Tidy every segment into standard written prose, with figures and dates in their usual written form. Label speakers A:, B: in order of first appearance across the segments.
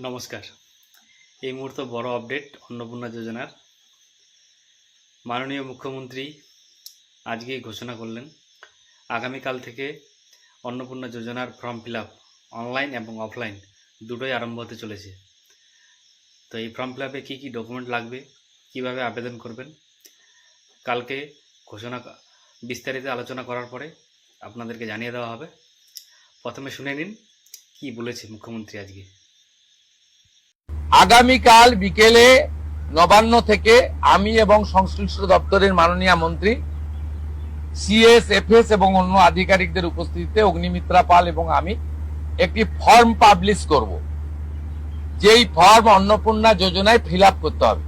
A: নমস্কার। এই মুহূর্তে বড় আপডেট অন্নপূর্ণা যোজনার। মাননীয় মুখ্যমন্ত্রী আজকেই ঘোষণা করলেন আগামীকাল থেকে অন্নপূর্ণা যোজনার ফর্ম ফিল আপ অনলাইন এবং অফলাইন দুটোই আরম্ভ হতে চলেছে। তো এই ফর্ম ফিল আপে কী কী ডকুমেন্ট লাগবে, কিভাবে আবেদন করবেন, কালকে বিস্তারিত আলোচনা করার পরে আপনাদেরকে জানিয়ে দেওয়া হবে। প্রথমে শুনে নিন কি বলেছে মুখ্যমন্ত্রী আজকে।
B: আগামীকাল বিকেলে নবান্ন থেকে আমি এবং সংশ্লিষ্ট দপ্তরের মাননীয় মন্ত্রী সিএস এফএস এবং অন্য আধিকারিকদের উপস্থিতিতে অগ্নিমিত্রা পাল এবং আমি একটি ফর্ম পাবলিশ করব, যেই ফর্ম অন্নপূর্ণা যোজনায় ফিল আপ করতে হবে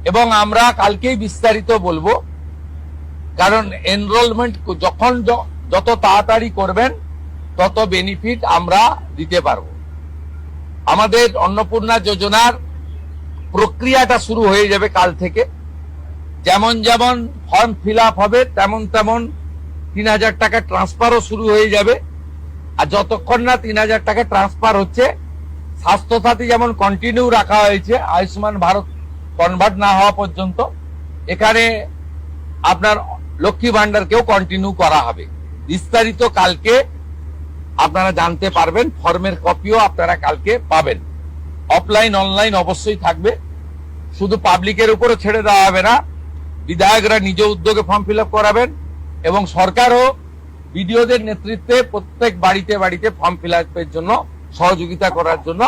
B: এবং আমরা কালকেই বিস্তারিত বলবো। কারণ এনরোলমেন্ট যখন যত তাড়াতাড়ি করবেন তত বেনিফিট আমরা দিতে পারবো। আমাদের অন্নপূর্ণা যোজনার প্রক্রিয়াটা শুরু হয়ে যাবে কাল থেকে। যেমন যেমন ফর্ম ফিল আপ হবে তেমন তেমন ৩,০০০ টাকা ট্রান্সফারও শুরু হয়ে যাবে। আর যতক্ষণ না ৩,০০০ টাকা ট্রান্সফার হচ্ছে, স্বাস্থ্যসাথী যেমন কন্টিনিউ রাখা হয়েছে আয়ুষ্মান ভারত কনভার্ট না হওয়া পর্যন্ত, এখানে আপনার লক্ষ্মী ভান্ডারকেও কন্টিনিউ করা হবে। বিস্তারিত কালকে আপনারা জানতে পারবেন। ফর্মের কপিও আপনারা কালকে পাবেন। অফলাইন অনলাইন অবশ্যই থাকবে, শুধু পাবলিকের উপরে ছেড়ে দেওয়া হবে না। বিধায়করা নিজ উদ্যোগে ফর্ম ফিল আপ করাবেন এবং সরকারও বিডিওদের নেতৃত্বে প্রত্যেক বাড়িতে বাড়িতে ফর্ম ফিল আপের জন্য সহযোগিতা করার জন্য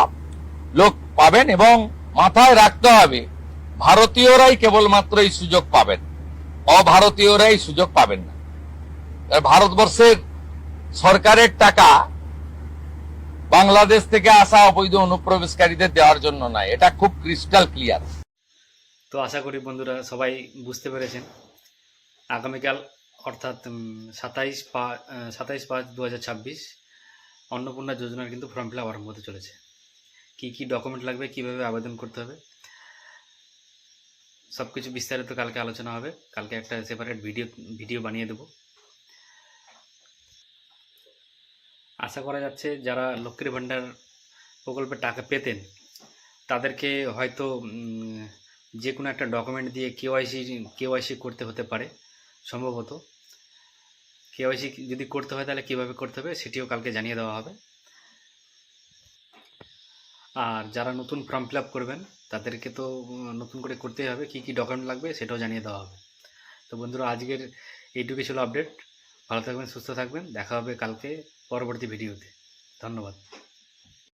B: লোক পাবেন। এবং মাথায় রাখতে হবে, ভারতীয়রাই কেবলমাত্র এই সুযোগ পাবেন, অভারতীয়রাই সুযোগ পাবেন না। ভারতবর্ষের সরকারের টাকা বাংলাদেশ থেকে আসা অবৈধ অনুপ্রবেশকারীদের দেওয়ার জন্য নয়, এটা খুব ক্রিস্টাল ক্লিয়ার।
A: তো আশা করি বন্ধুরা সবাই বুঝতে পেরেছেন। আগামীকাল অর্থাৎ 27/5/2026 অন্নপূর্ণা যোজনার কিন্তু ফর্ম ফিল আপ আরম্ভ হতে চলেছে। কী কী ডকুমেন্ট লাগবে, কীভাবে আবেদন করতে হবে, সব কিছু বিস্তারিত কালকে আলোচনা হবে। কালকে একটা সেপারেট ভিডিও বানিয়ে দেব। আশা করা যাচ্ছে যারা লক্ষ্মীর ভাণ্ডার প্রকল্পের টাকা পেতেন তাদেরকে হয়তো যে কোনো একটা ডকুমেন্ট দিয়ে কেওয়াইসি করতে হতে পারে সম্ভবত। কেওয়াইসি যদি করতে হয় তাহলে কীভাবে করতে হবে সেটিও কালকে জানিয়ে দেওয়া হবে। আর যারা নতুন ফর্ম ফিল আপ করবেন তাদেরকে তো নতুন করে করতেই হবে, কী কী ডকুমেন্ট লাগবে সেটাও জানিয়ে দেওয়া হবে। তো বন্ধুরা আজকের এইটুকুই ছিল আপডেট। ভালো থাকবেন, সুস্থ থাকবেন, দেখা হবে কালকে পরবর্তী ভিডিওতে। ধন্যবাদ।